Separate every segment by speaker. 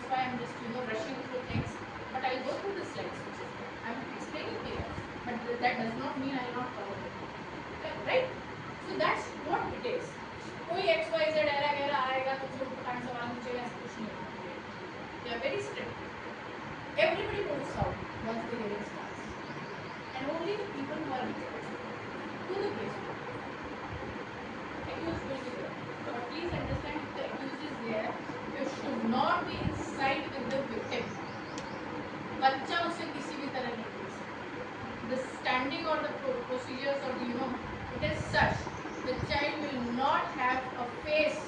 Speaker 1: why I'm just rushing through things. But I'll go through the slides, which is there. I'm explaining to you, but that does not mean I'll not cover it. Right? So that's what it is. कोई x Y Z era गैरा आएगा तुमसे उठपटांग सवाल पूछेगा, ऐसा कुछ नहीं होगा. They are very strict. Everybody moves out once the hearing starts, and only the people who are rejected to the case accused will be there. But please understand, if the accused is there, you should not be inside with the victim. बच्चा उसे किसी भी तरह नहीं दे सकता. The standing or the procedures or it is such, the child will not have a face,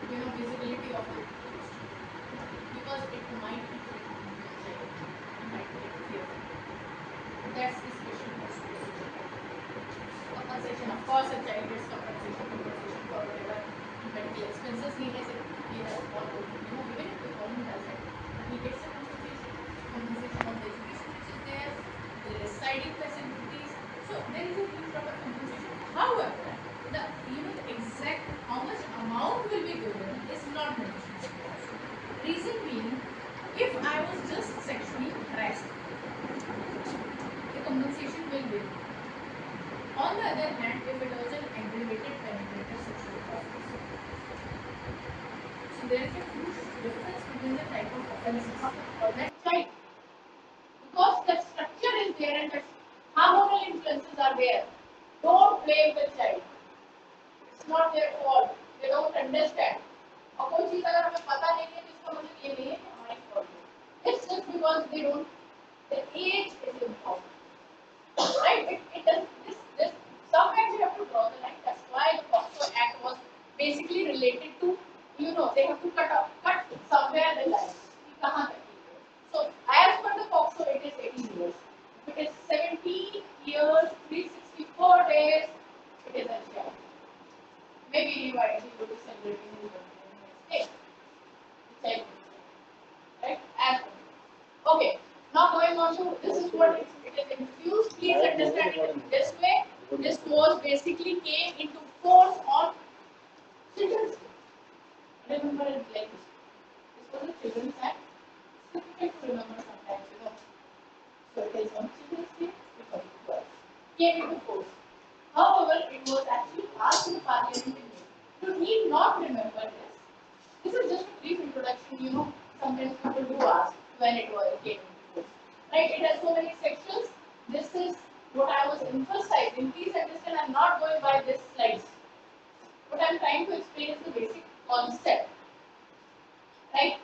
Speaker 1: visibility of the accused, because it might be threatening the child, it might get fearful. That's the special procedure. Compensation, of course, a child gets compensation for whatever medical expenses he has all over. Even if the government does it, but he gets a compensation of the education which is there, the residing facilities. So there is a huge lot of compensation. However, the exact how much amount will be given is not mentioned. Reason being, if I was just sexually harassed, the compensation will be. On the other hand, if it was an aggravated penetrative sexual assault, so there is a huge difference between the type of offences for that child, because the structure is there and the hormonal influences are there. Don't blame the child. It's not their fault. They don't understand. और कोई चीज अगर हमें पता नहीं है तो इसका मतलब ये नहीं है कि हमारी fault है. It's just because they don't. The age is important. Right? It does this. Sometimes you have to draw the line. That's why the POCSO Act was basically related to, they have to cut somewhere the line. कहाँ तक? So as per the POCSO, it is 18 years. If it is 17 years, 364 days, it is a child. Maybe he will be celebrating his birthday the next day. Right? As okay. Now going on to this is what it is introduced. Please understand it in this way. This was basically came into force on Children's Day. Remember it like this. This was a Children's Act. It's difficult to remember sometimes, So it is on Children's Day because it was came into force. However, it was actually passed in Parliament in May. You need not remember this. This is just a brief introduction. Sometimes people do ask when it came into force. Right? It has so many sections. This is what I was emphasizing. Please understand, I'm not going by this slides. What I'm trying to explain is the basic concept. Right?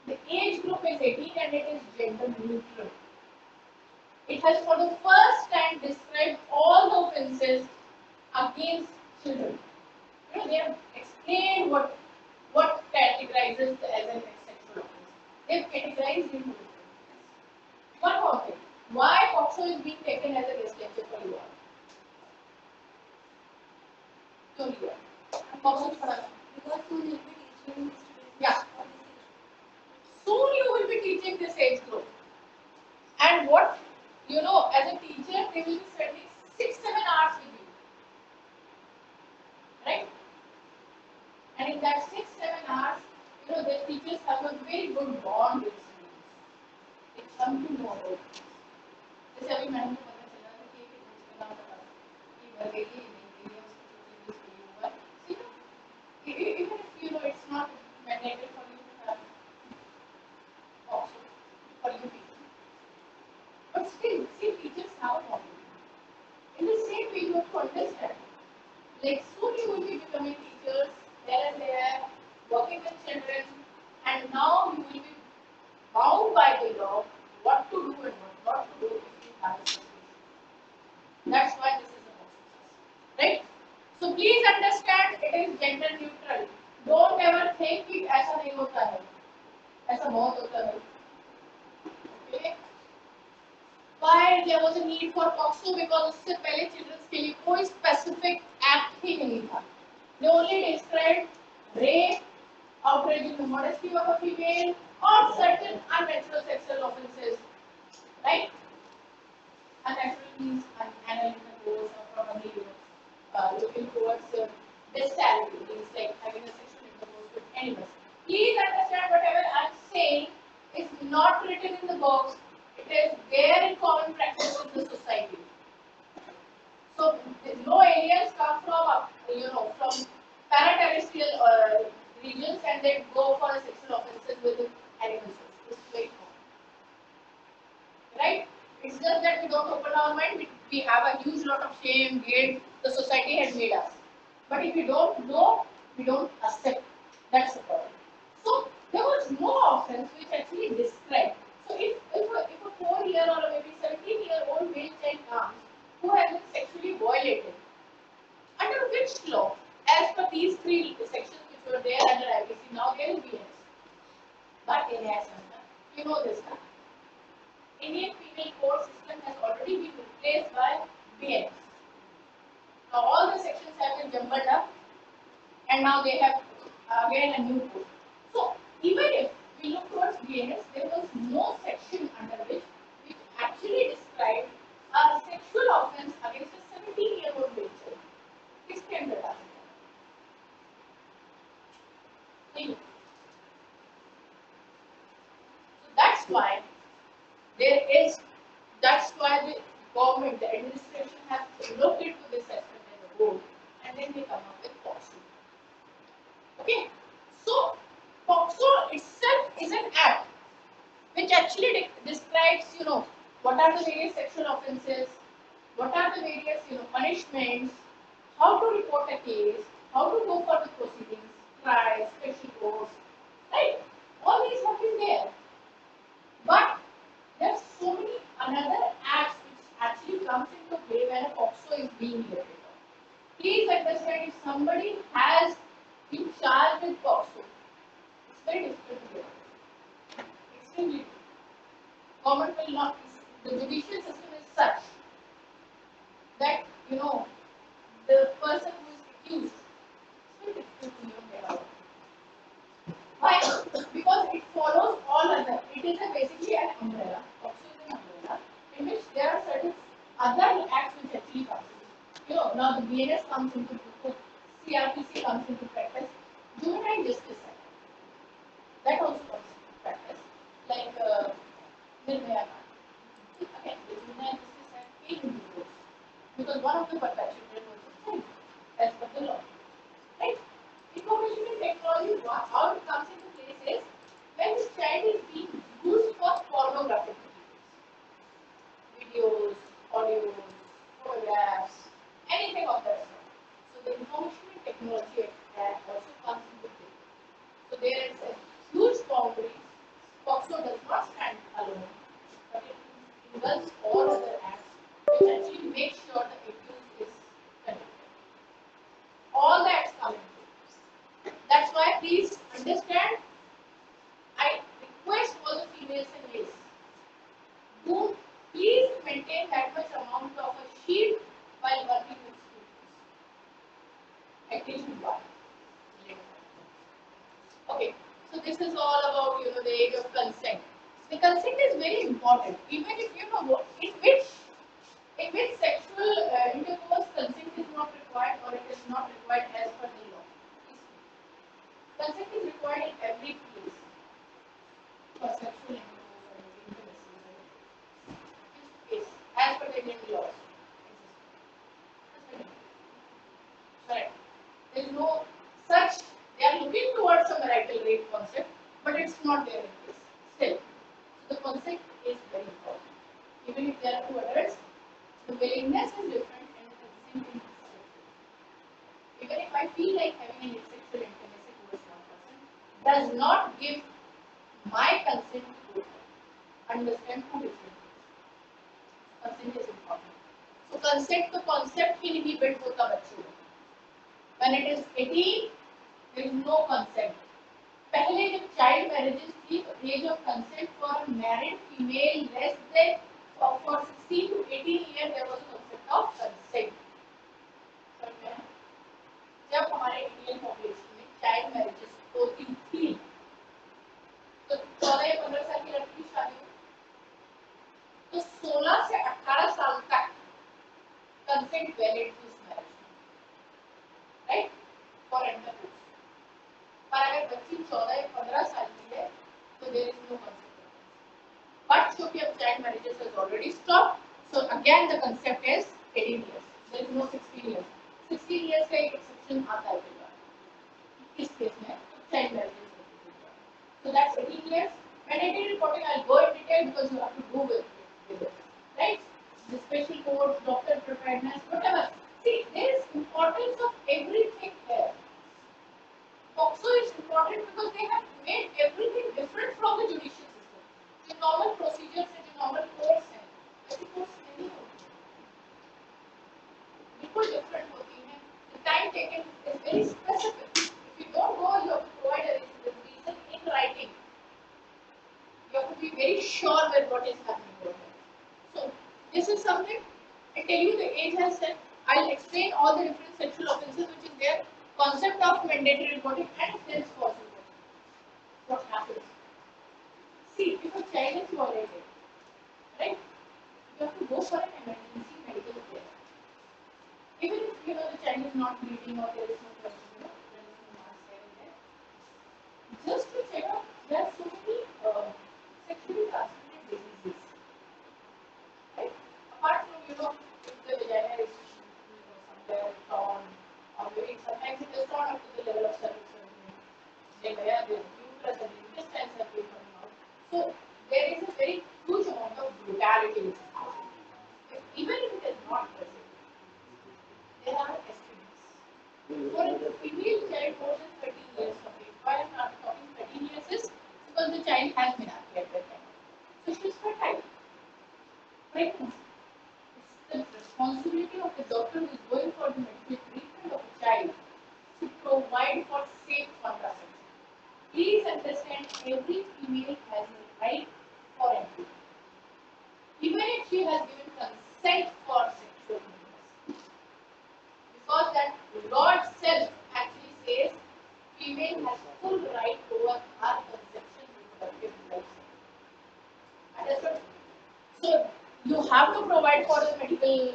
Speaker 1: The age group is 18 and it is gender neutral. It has for the first time described all the offences against children. They have explained what categorizes as an sexual offense. They have categorized into offenses. One more thing. Why POCSO is being taken as a guest lecture for you all? क्यों लिया? POCSO पढ़ाना. Because soon you will be teaching. Yeah. Soon you will be teaching this age group. And what as a teacher, they will be spending 6-7 hours with you. Right? And in that 6-7 hours, the teachers have a very good bond with students. They come to know about it. जैसे अभी madam को पता चला कि एक बच्चे का नाम पता ये भर गई है नहीं गई है उसको हुआ. Even if it's not mandatory for you to have also for you teaching, but still, teachers have a problem. In the same way, you have to understand. Like soon you will be becoming teachers there and there, working with children, and now you will be bound by the law what to do and what not to do if you have a situation. That's why this is a process, right? So please understand, it is gender neutral. Don't ever think कि ऐसा नहीं होता है, ऐसा बहुत होता है. Okay? Why there was a need for POCSO? Because उससे पहले children's के लिए कोई specific act ही नहीं था. They only described rape, outrage the modesty of a female, or certain unnatural sexual offences. Right? Unnatural means unanalytical goals or probably looking towards bestiality, means like having a sexual intercourse with animals. Please understand whatever I'm saying is not written in the books. It is there in common practice in the society. So no aliens come from from paraterrestrial regions and they go for a sexual offences with animals. It's very common, right? It's just that we don't open our mind. We have a huge lot of shame, guilt. The society has made us. But if we don't know, we don't accept. That's the problem. So there was no offense which actually described. So if a 4-year or maybe 17-year-old male child comes who has been sexually violated, under which law, as per these three sections which were there under IBC, now there will be yes. But in essence, you know this now. Indian penal code system has already been replaced by BNS. Now all the sections have been jumbled up and now they have again a new code. So even if we look towards BNS, there was no section under which actually described a sexual offense against a 17-year-old child. It's came that. So that's why there is. That's why the government, the administration has looked into this aspect as a whole, and then they come up with POCSO. Okay, so POCSO itself is an act which actually describes, what are the various sexual offences, what are the various, punishments, how to report a case, how to go for the proceedings, trials, special courts, right? All these have been there. But there are so many another acts which actually comes into play when a POCSO is being looked at. Please understand, if somebody has been charged with POCSO, it's very difficult to get. Extremely difficult. Government will not. The judicial system is such that the person who is accused, it's very difficult to get out. Why? Because it follows all other. It is basically an umbrella. POCSO is an umbrella in which there are certain other acts which actually comes into. Now the BNS comes into practice, CRPC comes into practice, Juvenile Justice Act that also comes into practice, like Nirmaya. Again, the Juvenile Justice Act came into force because one of the perpetrators was a child, as per the law, right? Information and technology, how it comes into place is when this child is being used for pornographic videos, audios, photographs, anything of that sort. So the information and technology act also comes into play. So there is a huge boundary. POCSO does not stand alone, but it involves all other acts which actually make sure the accused is convicted. All the acts come into play. That's why please understand, I request all the females and males, do please maintain that much amount of a shield while working with students. Attention one. Okay, so this is all about the age of consent. The consent is very important. Even if in which sexual intercourse consent is not required or it is not required as per the law. Consent is required in every place for sexual intercourse or intimacy. Each case, as per the Indian laws. Correct. There is no such. They are looking towards a marital rape concept, but it's not there in this. Still, so the concept is very important. Even if there are two adults, the willingness is different and the consent is different. Even if I feel like having a sexual intimacy towards one person, does not give my consent to understand two different things. Consent is important. So consent to concept ही नहीं build होता बच्चों में. When it is 18, there is no consent. पहले जब child marriages थी, the age of consent for married female less than for 16 to 18 years there was a concept of consent. जब हमारे Indian population में चाइल्ड मैरिजेस होती थी, तो 14 या 15 साल की लड़की की शादी हुई, तो 16 से 18 साल तक कंसेंट वैलिड थी उस मैरिज में, राइट, फॉर इंटरकोर्स. पर अगर बच्ची 14 या child marriages has already stopped. So again the concept is 18 years. There is no 16 years. 16 years का एक exception आता है कई बार इस केस में child marriages होती है. So that's 18 years. Mandatory reporting I'll go in detail because you have to do with it, right? The special codes, doctor preparedness, whatever. See, there is importance of everything here. Also, is important because they have made everything different from the judicial system. The normal procedures and the normal courts हैं, वैसे courts नहीं होते, बिल्कुल different होती हैं. The time taken is very specific. If you don't go, you have to provide a reason in writing. You have to be very sure with what is happening over there. So, this is something. I tell you the age has said. I'll explain all the different sexual offences which is there. Concept of mandatory reporting and then false reporting. What happens? See, if a child is violated, right? You have to go for an emergency medical care. Even if you know the child is not bleeding or there is no question, there is no mass there. Just to check out, there are so many sexually transmitted diseases, right? Apart from if the vagina is somewhere torn, or maybe sometimes it is not up to the level of cervix surgery. Then where the uterus and the intestines have been coming out. So there is a very huge amount of brutality. Even if it is not present, there are estimates. For a female child more than 13 years of age, why I'm not talking 13 years is because the child has been happy at that time. So she is fertile. Pregnancy. It's the responsibility of the doctor who is going for the medical treatment of a child to provide for safe contraception. Please understand, every female has a right for entry. Even if she has given consent for sexual intercourse. Because that law itself actually says female has full right over her conception reproductive life. Understood? So you have to provide for the medical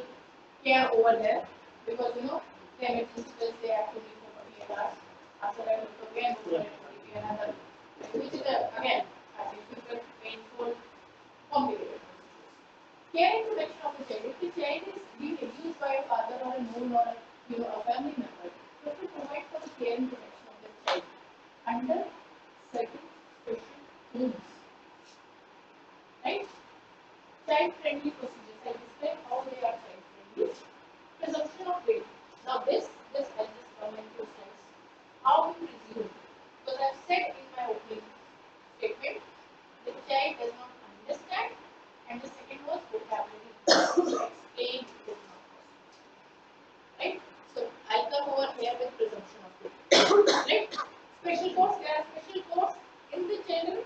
Speaker 1: care over there because the emergency bills they have to be for 48 hours. After that, you have to again go for another, which is again difficult, painful, complicated. Care and protection of the child. If the child is being abused by a father or a known or a family member, you have to provide for the care and protection of the child under certain special rules. Right? Child-friendly procedures. I describe how they are child-friendly. Presumption of rape. Now this I'll just come in two slides. How we presume. Because I've said in my opening statement, the child does not understand, and the second was vocabulary. Explain is not possible. Right? So I'll come over here with presumption of rape. Right? Special courts. There are special courts in the general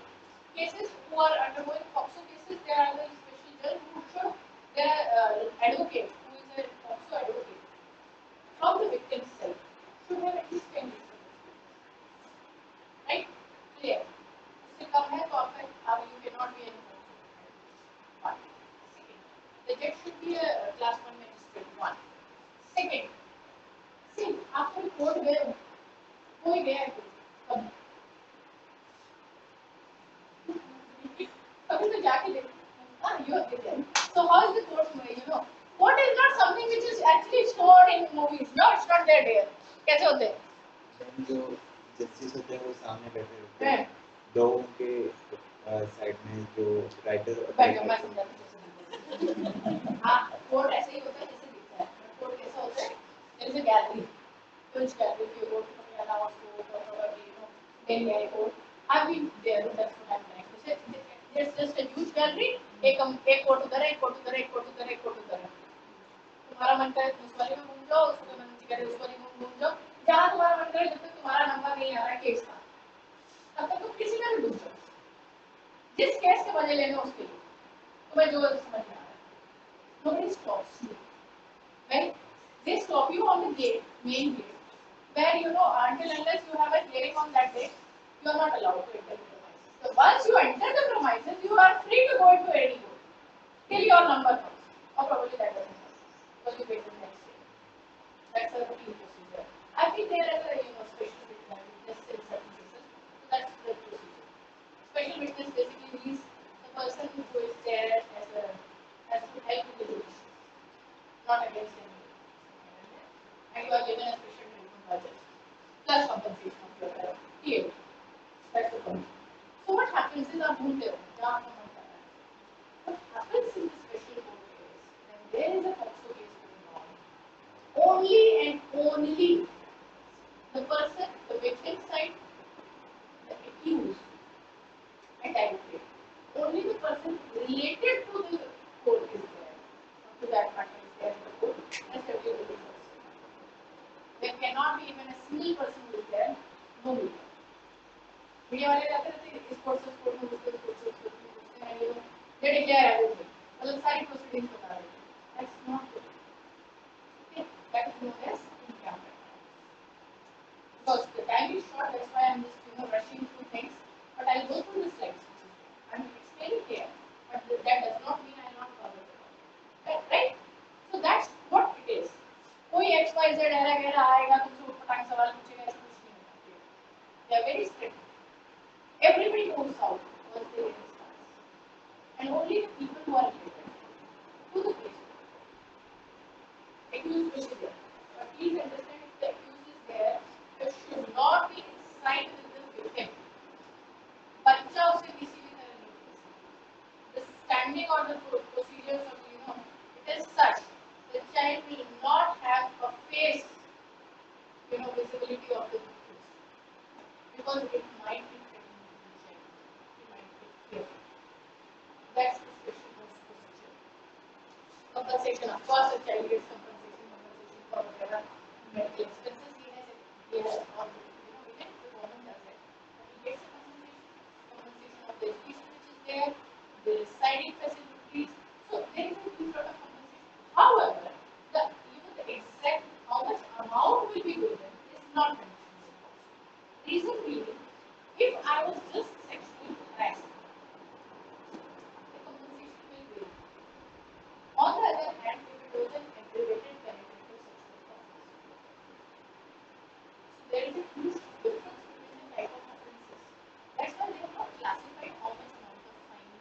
Speaker 1: cases who are undergoing FOXO cases. There are the special judge who should, their advocate who is a FOXO advocate from the victim's side should have at least 10 years of experience. Right? Clear? उससे कम है तो आप you cannot be any FOXO. One. Second, the judge should be a class 1 magistrate. One. Second, see, after court गए हो, कोई गया है कभी तो जाके देखो. You are there. So how is the court? Court is not something which is actually stored in movies. No, it's not there. Dear. कैसे होते हैं?
Speaker 2: जो जस्टिस होते हैं वो सामने बैठे होते हैं. दो उनके साइड में जो राइटर
Speaker 1: हाँ, कोर्ट ऐसे ही होता है जैसे दिखता है. कोर्ट कैसा होता है? There is a gallery. Which gallery? If you go to Panyala or probably Delhi High Court. I've been there. That's what I'm trying to say. There's just a huge gallery. एक court उधर है, एक court उधर है, एक court उधर है, एक कोर्ट उधर है. तुम्हारा मन करे उस वाले में घूम जाओ, उसका मन करे उस वाले में घूम जाओ. जहाँ तुम्हारा मन करे, जब तक तुम्हारा नंबर नहीं आ रहा है केस का, तब तक तुम किसी में भी घुस जाओ. जिस केस के मजे लेने उसके लिए तुम्हें जो समझ में आ रहा है. Nobody stops you. Right? They stop you on the gate, main gate, where until unless you have a hearing on that day, you are not allowed to enter the premises. So once you enter the premises, you are free to go into any court till your number comes, or probably that doesn't happen because you wait the next day. That's a routine procedure. I've been there as a special witness just in certain cases. So that's the procedure. Special witness basically means the person who is there as a given a special treatment by justice plus compensation of your PA. That's the point. So what happens is आप भूलते हो क्या आपको मन कर रहा है. What happens in the special court case when there is a POCSO case going on, only and only the person, the victim side, the accused, and advocate, only the person related to the court is there, to that matter is there in the court. That's everybody else. There cannot be even a single person who is there, no media. Media वाले जाते रहते इस court से court में घुसते हैं ये लोग दे डिक्लेयर एवरीथिंग मतलब सारी प्रोसीडिंग्स बता रहे हैं. That's not good. Okay that is known as in camera. Because the time is short, that's why I'm just rushing through things. But I'll go through the slides. I'm explaining here, but that does not mean I'll not cover it. Right? So that's what it is. कोई X Y Z ऐरा आएगा तुमसे उठपटांग सवाल पूछेगा ऐसा कुछ नहीं होता. They are very strict. Everybody goes out once the hearing starts, and only the people who are related to the case. Accused will be there, but please understand if the accused is there, it should not be inside with the victim. बच्चा उसे किसी भी तरह नहीं कर सकता. The standing or the procedures of it is such the child will not have a face, visibility of the accused because it might be. That's the special procedure. Compensation, of course, a child gets compensation for whatever medical expenses he has or even the government does it. But he gets a compensation of the education which is there, the residing facilities. So there is a huge lot of compensation. However, the exact how much amount will be given is not mentioned. Reason being, if I was just sexually harassed, on the other hand, if it was an aggravated penetrative sexual offense, so there is a huge difference between the type of offences. That's why they have not classified how much amount of fine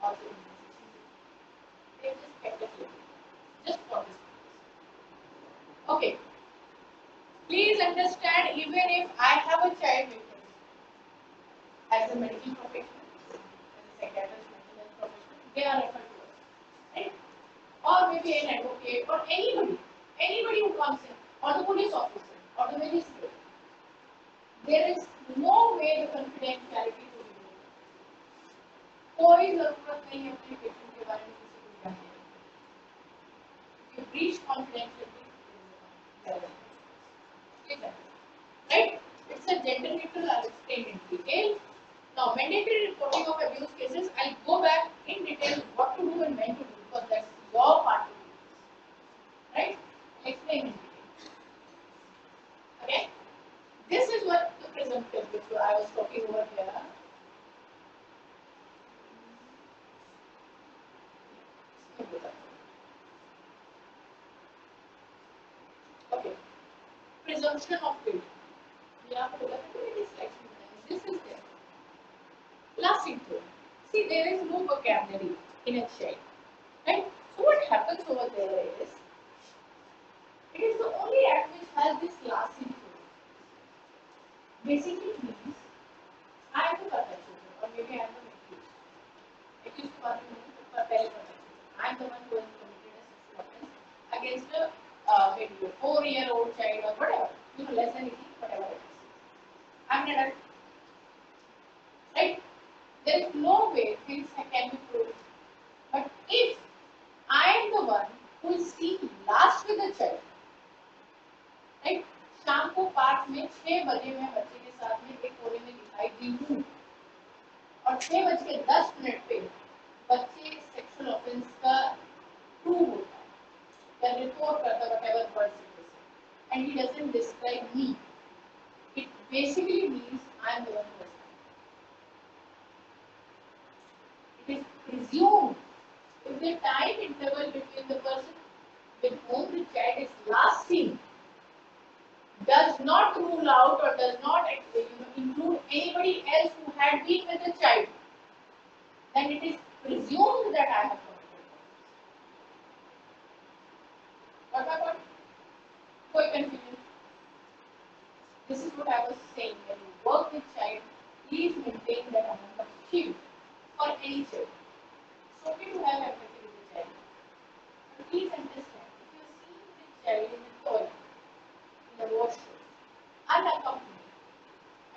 Speaker 1: or the compensation. They have just kept it little, just for this purpose. Okay. Please understand, even if I have a child victim, as a medical professional, as a psychiatrist, mental health professional, they are referred to us, right? Or maybe an advocate or anybody who comes in, or the police officer or the magistrate. There is no way the confidentiality to be broken. कोई जरूरत नहीं है अपने patient के बारे में किसी को जानने की. If you breach confidentiality, there is a right? It's a gender neutral. I'll explain in detail. Now, mandatory reporting of abuse cases. I'll go back in detail what to do and when to do because that's your part to do. Right? I'll explain in detail. Okay? This is what the presumptive which I was talking over here. Okay. Presumption of guilt. This is there. Last intro. See, there is no vocabulary in a child. Right? So what happens over there is, it is the only act which has this last intro. Basically it means, I am the perpetrator or maybe I am the accused. Accused to I am the one who has committed a sexual offense against maybe a 4-year-old child or whatever. Less than 18, whatever it is. I am an adult. Right? There is no way things can be proved. But if I am the one who is seen last with the child, right? शाम को park में 6 बजे मैं बच्चे के साथ में एक कोने में दिखाई दी हूँ और 6:10 पे बच्चे सेक्सुअल ऑफेंस का प्रूव होता है या रिपोर्ट करता है whatever words it is, and he doesn't describe me. It basically means I am the one who has done it. It is presumed if the time interval between the person with whom the child is last seen does not rule out or does not include anybody else who had been with the child, then it is presumed that I have committed offense. Got my point? कोई confusion? This is what I was saying. When you work with child, please maintain that amount of shield for any child. It's okay to have empathy with the child. But please understand, if you are seeing the child in the toilet, in the washroom, unaccompanied,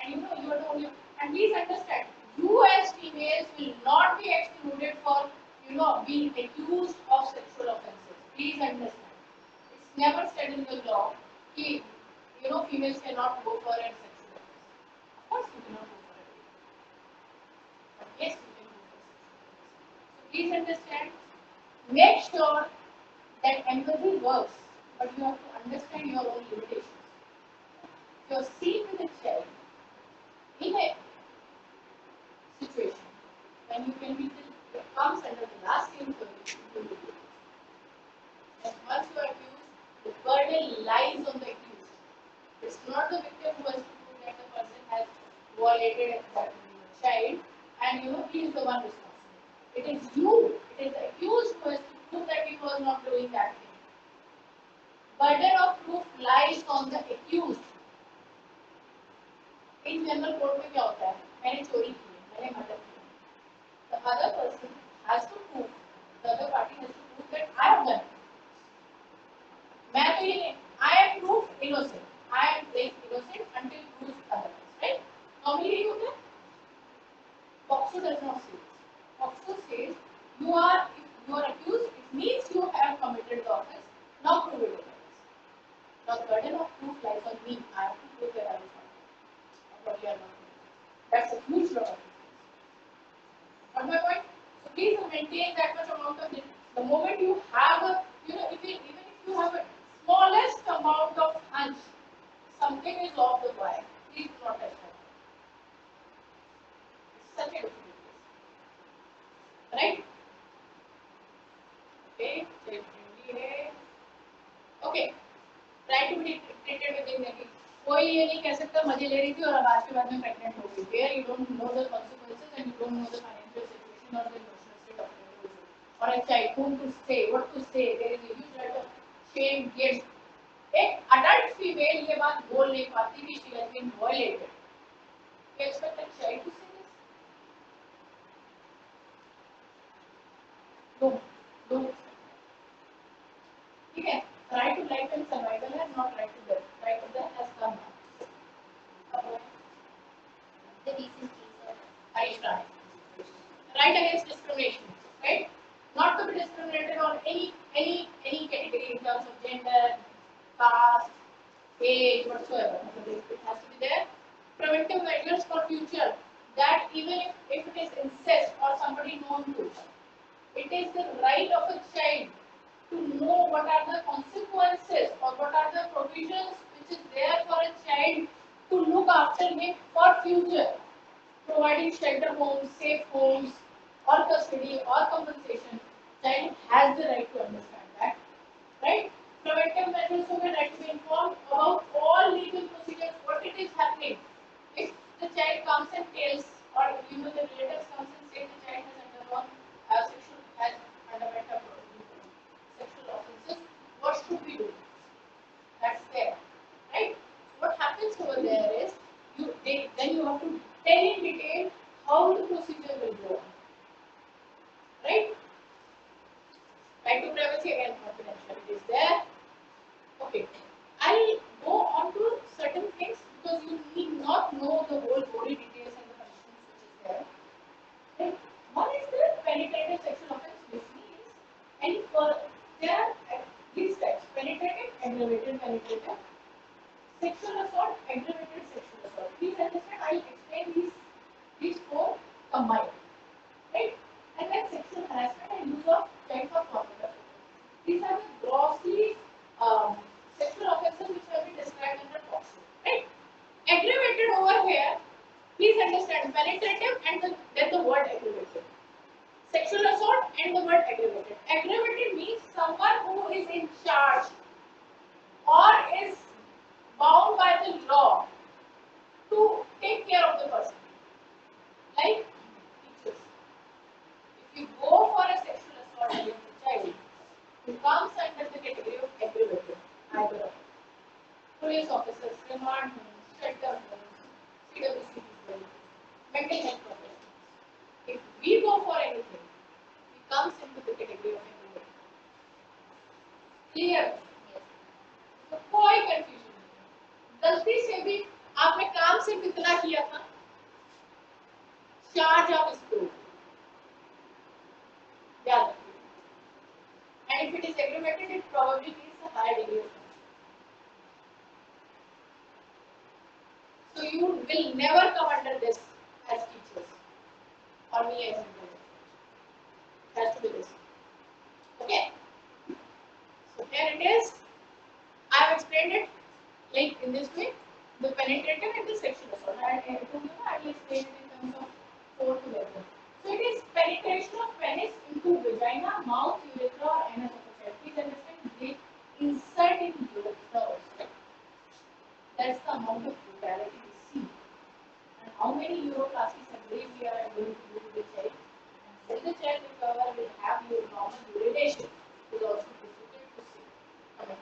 Speaker 1: and you know you are the only, and please understand, you as females will not be excluded for being accused of sexual offences. Please understand, it's never said in the law that females cannot go for a sexual offence. Of course you cannot go for it, but yes you can go for sexual offence. So please understand, make sure that empathy works, but you have to understand your own limitations. If you are seen with a child in a situation when you can be till it comes under the last same position, you will be accused. And once you are accused, the burden lies on the accused. It's not the victim who has to prove that the person has violated that child, and he is the one responsible. It is you, it is the accused who has to prove that he was not doing that thing. Burden of proof lies on the accused. In general court में क्या होता है, मैंने चोरी की है, मैंने murder किया, the other person has to prove, the other party has to prove that I have done it. मैं तो ये नहीं, I am proved innocent, I am playing innocent until proved otherwise, right? Normally यही होता है. Foxo does not say this. Foxo says if you are accused, it means you have committed the offence. Now prove it otherwise. Now the burden of proof lies on me. I have to prove that I was not. What you are not doing. That's a huge lot of difference. Got my point? So please maintain that much amount of it. The moment you have even if you have a smallest amount of hunch, something is off the wire, please do not touch that. It's such a difficult case. Right? Okay. Try to be treated with dignity. कोई ये नहीं कह सकता मजे ले रही थी और अब आज के बाद में प्रेग्नेंट हो गई. There you don't know the consequences and you don't know the financial situation or the emotional state of the individual or a child. Whom to say, what to say. There is a huge lot of shame, guilt. एक adult female ये बात बोल नहीं पाती कि she has been violated. You expect a child to say this? Don't expect. ठीक है? Right to life and survival है, not right to death. Right to death has come now. The recent case of Aisha. Right against discrimination, right? Not to be discriminated on any category in terms of gender, caste, age, whatsoever. It has to be there. Preventive measures for future. That even if it is incest or somebody known to, it is the right of a child to know what are the consequences or what are the provisions which is there for a child to look after him for future, providing shelter homes, safe homes, or custody or compensation. Child has the right to understand that, right? Preventive measures so that right to be informed about all legal procedures, what it is happening. If the child comes and tells, or the relatives comes and say the child has undergone has underwent a sexual offences, what should we do? That's there, right? What happens over there is then you have to tell in detail how the procedure will go on, right? Right to privacy and confidentiality is there. Okay, I'll go on to certain things because you need not know the whole gory details and the punishments which is there. Right? One is the penetrative sexual offense, which means there are these types: penetrative, aggravated penetrative, sexual assault, aggravated sexual assault. Please understand, I'll explain these four combined. Right? And then sexual harassment and use of child for pornography. These are the grossly sexual offences which have been described under POCSO. Right? Aggravated over here, please understand, penetrative and then the word aggravated. Sexual assault and the word aggravated. Aggravated means someone who is in charge or is bound by the law to take care of the person. Like teachers. If you go for a sexual assault against a child, it comes under the category of aggravated. Either of police officers, remand homes, shelter homes, CWC people, mental health professionals. If we go for anything, it comes into the category of everybody. Clear? तो कोई confusion नहीं. गलती से भी आपने काम सिर्फ इतना किया था, चार्ज ऑफ स्कूल याद रखिए. And if it is aggravated, it probably needs a higher degree of function. So you will never come under this as teachers or me as employer. It has to be this. Okay. So here it is. I have explained it like in this way. The penetrative and the sexual assault. I told you I will explain it in terms of four together. So it is penetration of penis into vagina, mouth, urethra, or anus of a child. Please understand, they insert in urethra also. That's the amount of brutality we see. And how many uroplasty surgeries we are going to do to the child. And will the child recover, will have your normal urination, is also difficult to see. Okay.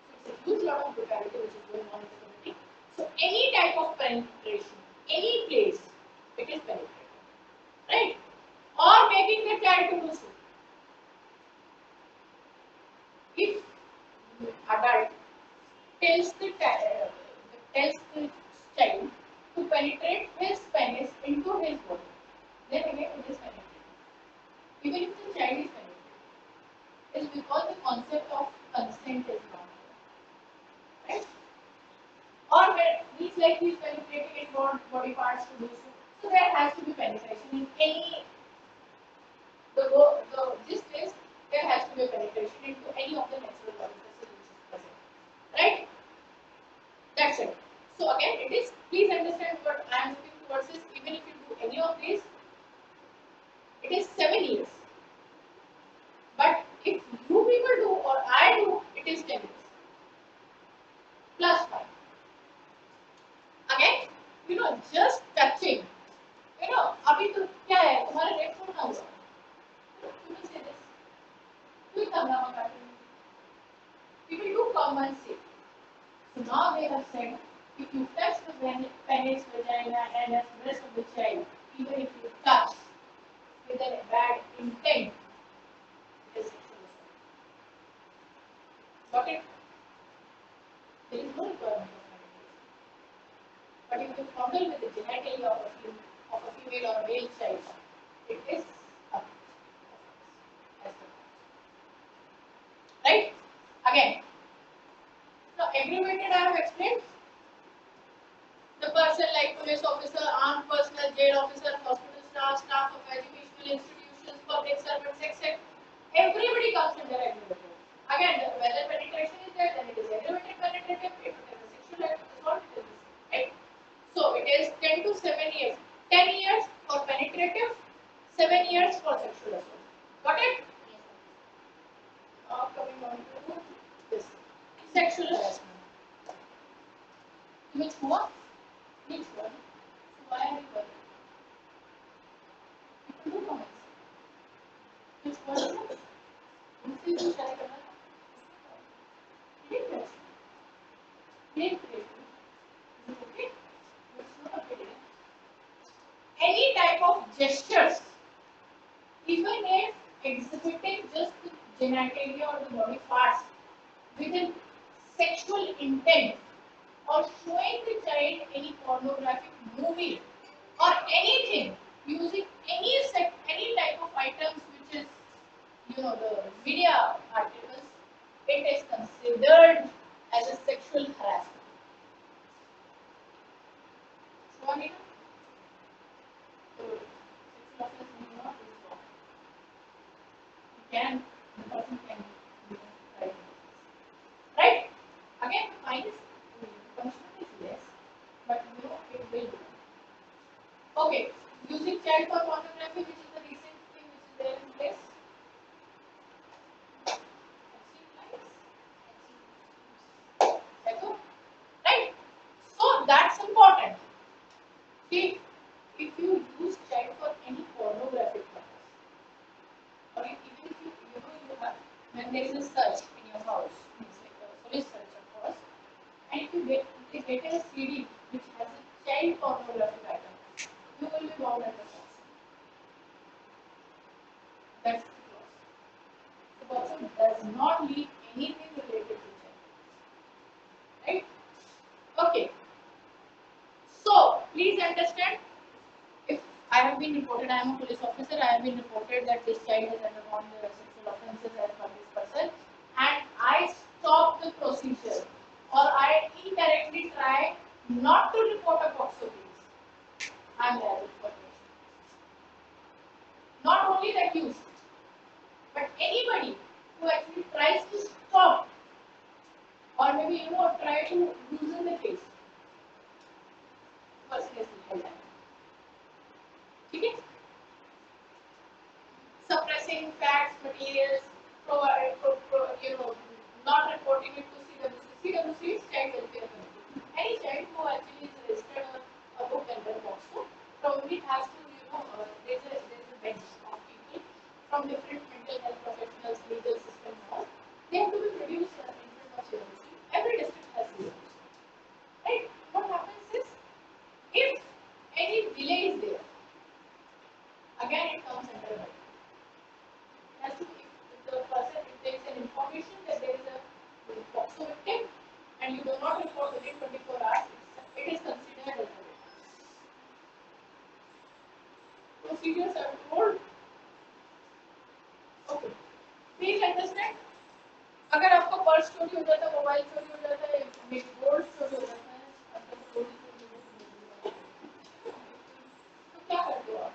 Speaker 1: So it's a huge lot of brutality which is going on in the community. So any type of penetration, any place, it is penetrating. Right? Or making the child to do so. If the adult tells the child to penetrate his penis into his body, then again it is penetrating. Even if the child is penetrated, it is because the concept of consent is not there. Right? Or where he's like he's penetrating his body parts to do so. So there has to be penetration in any this is there has to be a penetration into any of the natural orifices which is present. Right? That's it. So again, it is, please understand what I am looking towards is, even if you do any of these, it is 7 years. But if you people do or I do, it is 10 years. Plus 5. Again, just touching. अभी तो क्या है तुम्हारा rate छोड़ना हुआ. You will say this. Quick hangama cartoon. People do come and say. So now they have said, if you touch the penis, vagina, and the breast of the child, even if you touch with a bad intent, it is sexual assault. Got it? There is no requirement of penetration. But if you fondle with the genitalia of a female or a male child, it is a right? Again, now aggravated I have explained. The person like police officer, armed personnel, jail officer, hospital staff, staff of educational institutions, public servants, etc. Everybody comes under aggravated. Again, whether penetration is there, then it is aggravated penetrative. If it is a sexual assault, it is the same, right? So it is 10 to 7 years. 10 years for penetrative, 7 years for sexual assault. Got it? Now coming on to this sexual harassment. Which one? Which one? Why are you worried? People do comments. Which one? दूसरी जो share करना था. ठीक है. ठीक है. Okay. It's not okay. Any type of gestures, even if exhibiting just the genitalia or the body parts with a sexual intent, or showing the child any pornographic movie or anything using any type of items which is the media articles, it is considered as a sexual harassment. Sure, so sexual offense is not wrong. The person can right. Right? Again, the fine is punishment is less, but it will be. Okay, using child for pornography, which is the recent thing which is there in place. Right? So that's important. See, if you use child for any pornographic purpose, or even if you have, when there is a search in your house, it's like a police search of course, and if you get located a CD which has a child pornographic item, you will be bound under POCSO. That's the clause. The POCSO does not leave anything related to child. Right? Okay. So please understand, if I have been reported, I am a police officer, I have been reported that this child has undergone the sexual offences as per this person, and I stop the procedure or I indirectly try not to report a POCSO case, I am liable for this. Not only the accused, but anybody who actually tries to stop or maybe try to loosen the case, person is held liable. Okay? Suppressing facts, materials, not reporting it to CWC. CWC is Child Welfare Committee. Any child who actually is registered a book under POCSO probably has to, there's a bench of people from different mental health professionals, legal system, all. They have to be produced in front of CWC. Every district has CWC. Right? What happens is, if any delay is there, again it comes under right. Has to be, if the person, if there is an information that there is a POCSO victim and you do not report within 24 hours, it is considered as a rape. Procedures are told. Okay. Please understand. अगर आपका purse चोरी हो जाता है, mobile चोरी हो जाता है, गोल्ड चोरी हो जाता है, अगर गोल्ड चोरी हो जाता है, तो क्या करते हो आप?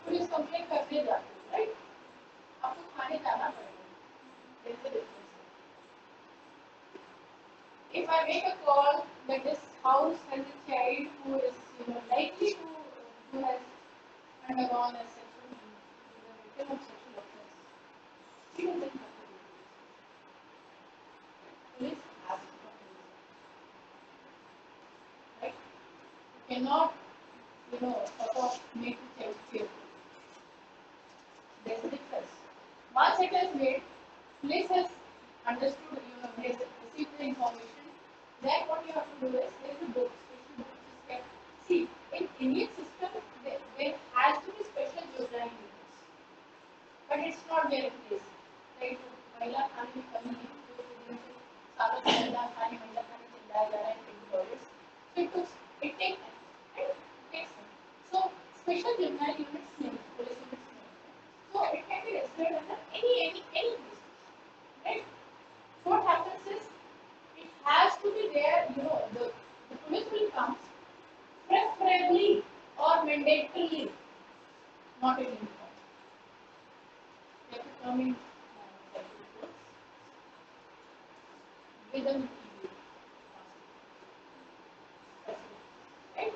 Speaker 1: पुलिस कंप्लेंट करने जाते हो, राइट? आपको थाने जाना पड़ेगा. If I make a call that this house has a child who is likely to who has undergone a sexual victim of sexual offense, she doesn't have to do this. Police has to do this. Right? You cannot, sort of make the child fearful. There's a difference. Once it is made, police has understood, has received the information. Then what you have to do is, there is a book, special book which is kept. See, in Indian system, there has to be special juvenile units, but it's not there in place. Right? महिला थाने में कमी है, जो दिन से सालों से महिला थाने चिल्लाया जा रहा है $20. So it takes time. Right? It takes time. So special juvenile units नहीं, police units नहीं. So it can be registered under any place. Right? So what happens is, it has to be there, the police will come preferably or mandatorily, not in uniform. They have to come in with an EV. Right?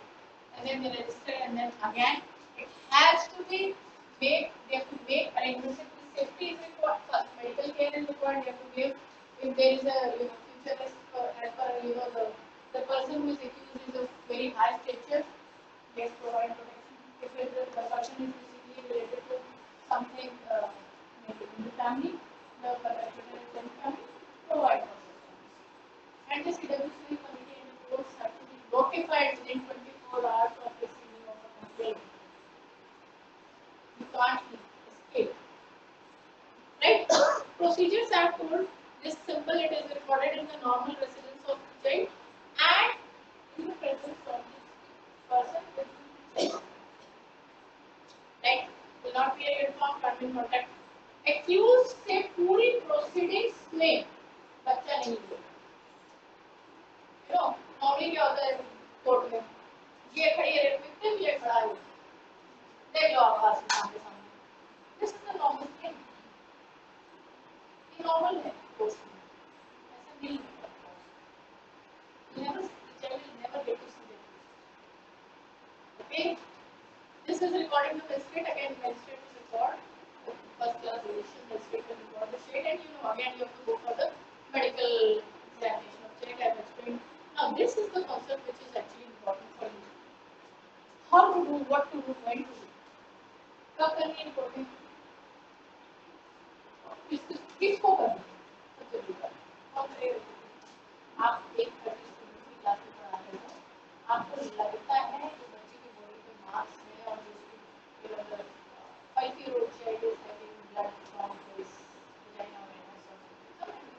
Speaker 1: And then they register, and then again it has to be made, they have to make arrangements. Safety is required first, medical care is required, they have to give, if there is a future risk as per the person who is accused is of very high stature, they have to provide protection. If the person is basically related to something maybe in the family, the perpetrator is in the family, provide for those families. And the CWC committee and reports have to be notified within 24 hours of receiving of a complaint. You can't escape. Right? Procedures are told this simple, it is recorded in the normal residence of the child and in the presence of the person with the child. Right? Will not be a uniform, come in contact. Accused से पूरी proceedings में बच्चा नहीं हुआ. Normally क्या होता है court में, ये खड़ी है victim, ये खड़ा है, देख लो आप आगे सामने. This is the normal thing. Normal है कोर्ट में, ऐसा नहीं होता. The child will never get to see the truth. Okay, this is recording the magistrate. Again, magistrate will record the first class relation. Magistrate will record the state, and again you have to go for the medical examination of child. I have explained. Now this is the concept which is actually important for you. How to do, what to do, when to do. कब करनी है reporting? किसको करनी है? सबसे जरूरी बात. कौन करेगा? आप एक 30 स्टूडेंट्स की क्लास में पढ़ा रहे हो, आपको लगता है कि बच्चे की बॉडी पे मार्क्स है और उसकी 5-year-old child is having blood from his vagina or anus or something.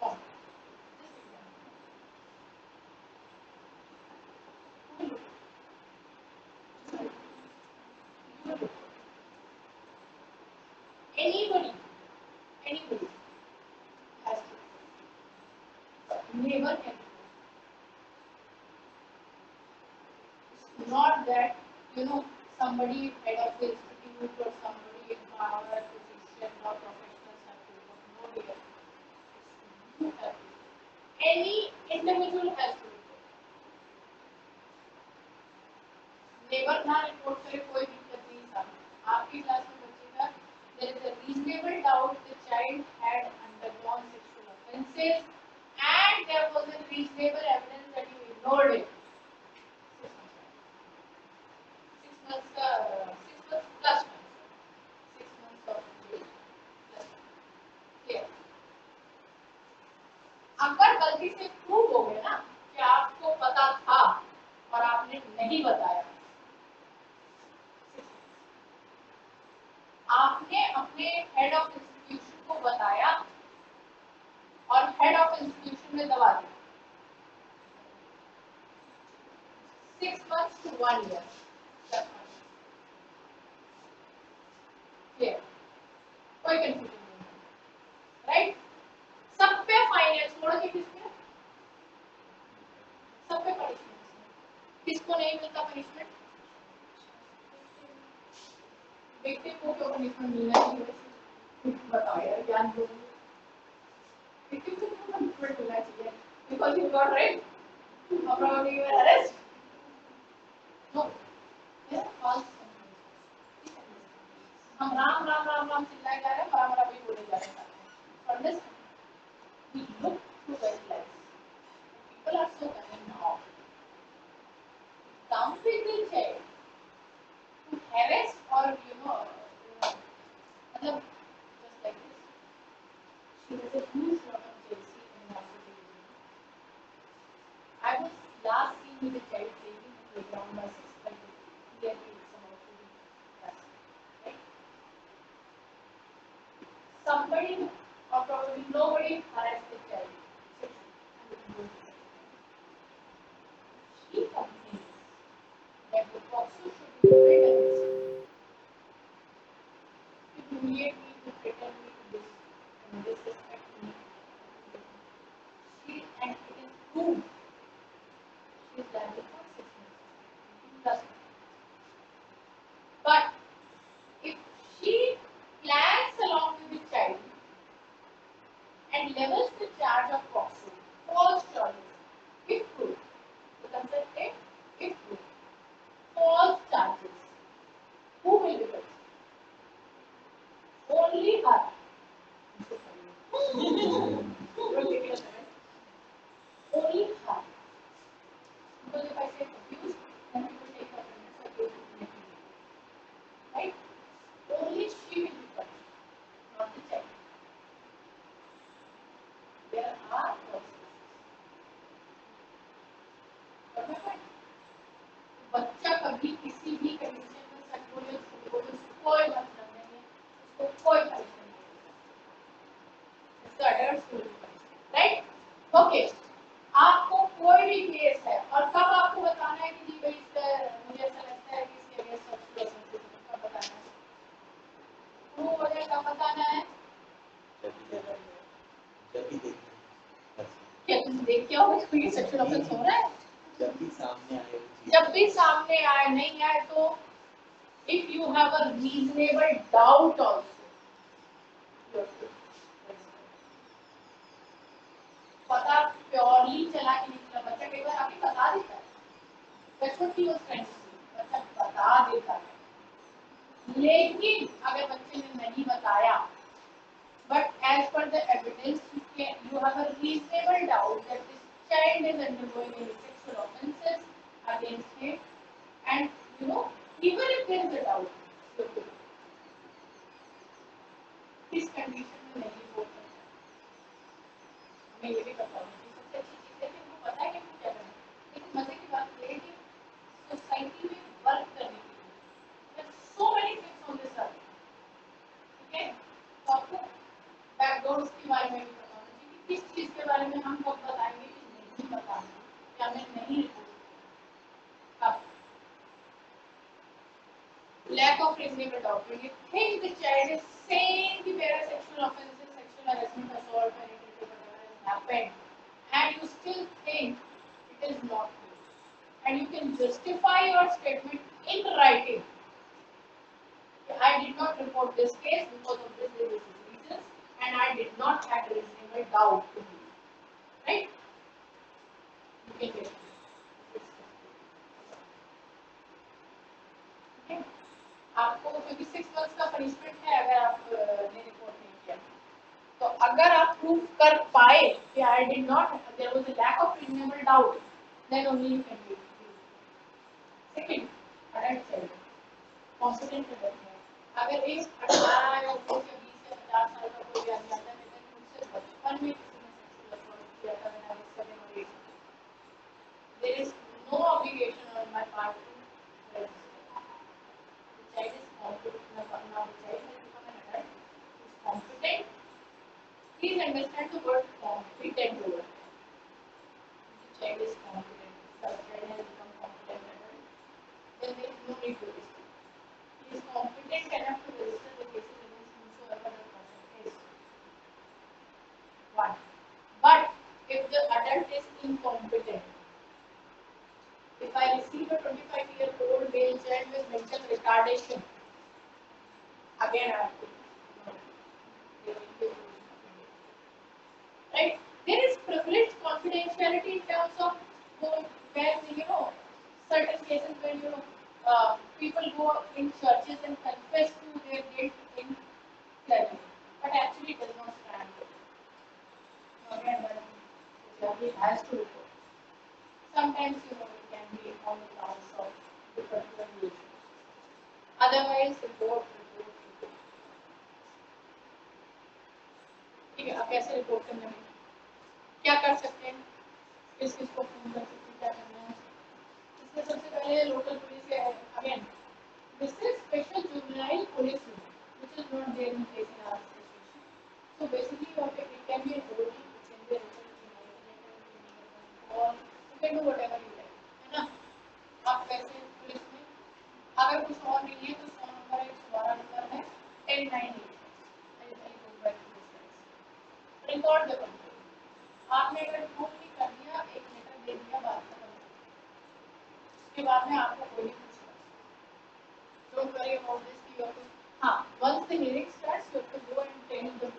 Speaker 1: Oh, this example. Anybody, anybody has to. Neighbor can. It's not that, somebody head of the institute or somebody in power position or professionals have to do. No, dear. It's you have to. Any individual has to do. Neighbour ना report करे कोई दिक्कत नहीं साहब, आपकी class में बच्चे का there is a reasonable doubt the child had undergone sexual offences and there was a reasonable evidence that you ignored it. 6 months का 6 months plus 6 months of age plus clear. अगर गलती से प्रूव हो गया ना कि आपको पता था और आपने नहीं बताया, आपने अपने हेड ऑफ इंस्टीट्यूशन को बताया और हेड ऑफ इंस्टीट्यूशन में दबा दिया 6 months to 1 year. क्लियर, कोई कंफ्यूजन नहीं, राइट? सब पे फाइन है, छोड़ के किस पे? सब पे पनिशमेंट। किसको नहीं मिलता पनिशमेंट? विक्टिम को क्यों पनिशमेंट मिलना चाहिए? बताओ यार, ज्ञान दो। विक्टिम को क्यों पनिशमेंट मिलना चाहिए? Because you got right or probably you were arrested. No, there are false confessions. हम राम राम राम राम चिल्लाए जा रहे हैं, बड़ा बड़ा भी बोले जा रहे हैं। For this, we look through their lives. People are so cunning now. Some people say to harass or मतलब just like this. She has a huge lot of jealousy and narcissism. I was last seen with a child playing in the playground by 6:30. Clearly, it's about to be dusk, right? Somebody or probably nobody harassed the child. She complains that the boxer should be written to humiliate me, to threaten me, to disrespect me. And it is proved she is done it for 6 months. Plus. But if she plans along with the child and levels the charge of boxing, false charges, if proved, the concept is if proved, false charges, who will be punished? Only her. Only her. Because if I say abuse, then people take her premise abuse is negligent. Right? Only she will be punished, not the child. There are consequences. But my point, बच्चा कभी किसी भी condition में सच बोले झूठ बोले उसको कोई मतलब नहीं है, उसको कोई परेशानी नहीं है। इसका adults will be punished, right? Okay. आपको कोई भी केस है और कब आपको बताना है कि जी भाई मुझे ऐसा लगता है कि इसके अगेंस्ट सच कब बताना है? प्रूव हो जाए कब बताना है? क्या तुम देख के आओगे कोई सेक्सुअल ऑफेंस हो रहा है?
Speaker 2: जब भी सामने आए,
Speaker 1: जब भी सामने आए, नहीं आए तो if you have a reasonable doubt also, पता प्योरली चला कि निकला, बच्चा कई बार आपको बता देता है, that's what he was trying to say, बच्चा बता देता है, लेकिन अगर बच्चे ने नहीं बताया, but as per the evidence you have a reasonable doubt that this child is undergoing any sexual offences against him, and even if there is a doubt, okay. किस कंडीशन में नहीं रिपोर्ट करता है। हमें ये भी पता होना चाहिए। सबसे अच्छी चीज़ है कि उनको पता है कि हम क्या करना है। लेकिन मजे की बात ये है कि सोसाइटी में वर्क करने के लिए so many things on this earth, ठीक है। तो आपको बैकग्राउंड के बारे में भी पता होना चाहिए कि किस चीज़ के बारे में हम कब बताएंगे कि नहीं बताना या हमें नहीं रिपोर्ट कब। Lack of reasonable doubt. When you think the child is saying the there are sexual offences, sexual harassment, assault, penetrative, whatever has happened, and you still think it is not true, and you can justify your statement in writing. I did not report this case because of this reasons, and I did not have reasonable doubt to believe. Right? You can get it. Okay? आपको क्योंकि 6 months का punishment है अगर आप ने report नहीं किया, तो अगर आप प्रूव कर पाए कि I did not there was a lack of reasonable doubt, then only you can be. Second, adult child confident है। अगर एक 18 या 19 या 20 या 50 साल का कोई आदमी आता है लेकिन मुझसे बचपन में किसी ने सेक्सुअल असॉल्ट किया था, मैंने उससे भी मरी, there is no obligation on my part to register. Child is competent. Now the child has become an adult. He is competent. Please understand the word competent over there. The child is competent. The child has become competent adult. Then there is no need to register. He is competent enough to register the cases against whomsoever the person is. One. But if the adult is incompetent, if I receive a 25-year-old male child with mental retardation, again I have to right? There is privileged confidentiality in terms of when certain cases when people go in churches and confess to their guilt in clergy, but actually it does not stand. Again, that has to report. Sometimes it can be on the grounds of the particular religion. Otherwise, report. ठीक है, अब कैसे report करना है, क्या कर सकते हैं, किस किस को फोन कर सकते हैं, क्या करना है। इसमें सबसे पहले लोकल पुलिस है। Again this is special juvenile police which is not there in case in our situation. So basically it can be a OD, it can be a or you can do whatever you like, है ना। आप वैसे police में अगर कुछ और नहीं है तो 100 नंबर है, 112 नंबर है, 10988 रिकॉर्ड द कंप्लेंट। आपने अगर रिपोर्ट नहीं कर दिया, एक लेटर दे दिया, बात खत्म, उसके बाद में आपको कोई नहीं पूछता। डोंट वरी अबाउट दिस कि यू हाँ, once the hearing starts you have to go and tell the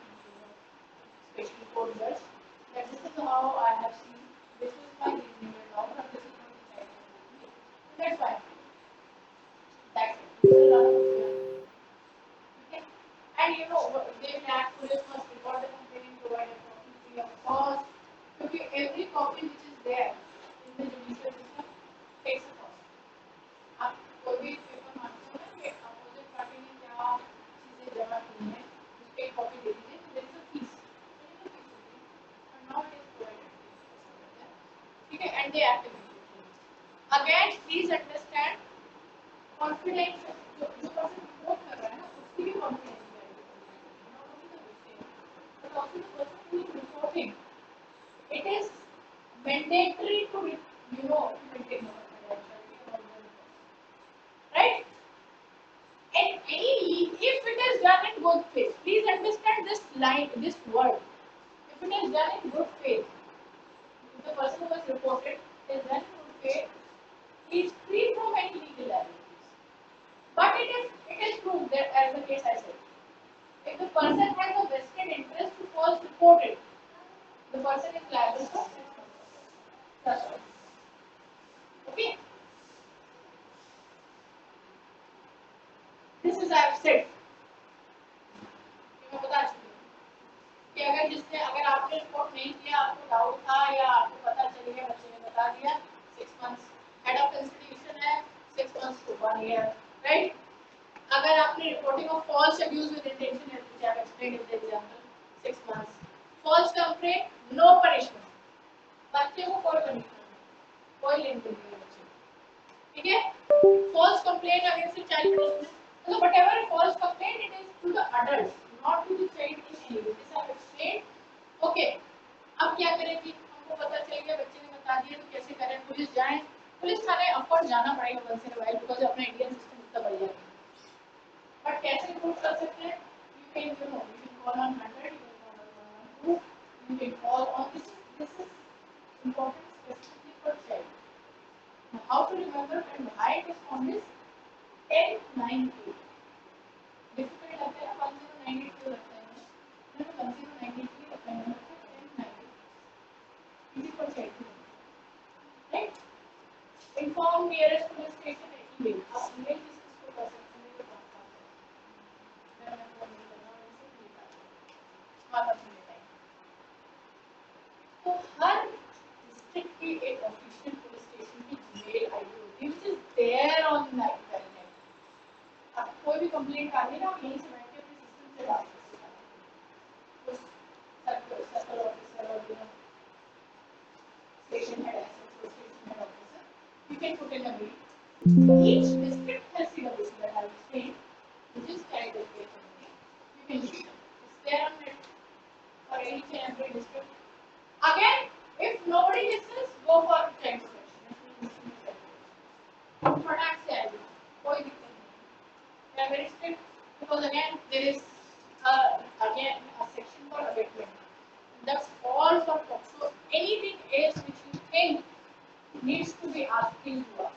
Speaker 1: special court जज that this is how I have seen, this is my reasonable doubt और this is what the that's why that's it. Okay? And they have police must report the complaint, provide a copy free of cost. Because every copy which is there in the judicial system takes a cost. आप कोई भी paper मांगते हो ना कि opposite party ने क्या चीजें जमा की हैं, उसकी एक कॉपी दे दीजिए, तो there is a fees. And now it is provided. ठीक है, and they activate. Again, please understand confidential. जो person report कर रहा है ना, उसकी भी confidentiality है, not only the victim, but also the person who is reporting. It is mandatory to maintain the confidentiality about the report, right? And if it is done in good faith, please understand this line, this word. If it is done in good faith, if the person who was reported is done in good faith, he is free from any legal liabilities. But it is proved that, as the case I said, if the person has a vested interest to false report it, the person is liable for 6 months. That's all. Okay? This is I have said. मैं बता चुकी हूँ कि अगर आपने report नहीं किया, आपको डाउट था या आपको पता चल गया, बच्चे ने बता दिया, 6 months हेड ऑफ इंस्टीट्यूशन है, 6 months to 1 year, राइट। अगर आपने reporting of false abuse with intention which I have explained in the example, 6 months. False complaint, no punishment. बच्चे को कोई punishment नहीं, कोई लेन देन नहीं बच्चे, ठीक है? False complaint against the child process, मतलब whatever false complaint, it is to the adults, not to the child in any way. This I have explained. Okay. अब क्या करें कि हमको पता चल गया, बच्चे ने बता दिया, तो कैसे करें? पुलिस जाएं, पुलिस थाने ऑफकोर्स जाना पड़ेगा once in a while because अपना इंडियन सिस्टम इतना बढ़िया है. बट कैसे रिपोर्ट कर सकते हैं? You can call on 100, you can call on 112, you can call on this is important specifically for child. Now, how to remember and why it is on this 1098. Difficult लगता है 1098 क्यों लगता है? मैंने 1098 लगता है, 1098 easy for child, right? Inform nearest police station and email. आप email किसको कर सकते हैं? मेरे पास मैं फोन नहीं करना, उनसे नहीं करना, बात अपने टाइम. तो हर डिस्ट्रिक्ट की एक ऑफिशियल पुलिस स्टेशन की ईमेल आईडी होती है, which is there on the internet. अब कोई भी कंप्लेंट आ गई ना, आप यहीं से बैठ के अपने सिस्टम से डाल सकते हैं. उस सर्कल ऑफिसर और station head, SHO station head officer, you can put in a mail. Each district has CWC that I will explain, which is child welfare committee. You can use them. It's there on it for each and every district. Again, if nobody listens, go for child protection. Fataak se aayegi, koi dikkat nahi. They are very strict because again there is again a section for abatement. That's all for POCSO. Anything else which you think needs to be asked, please do ask.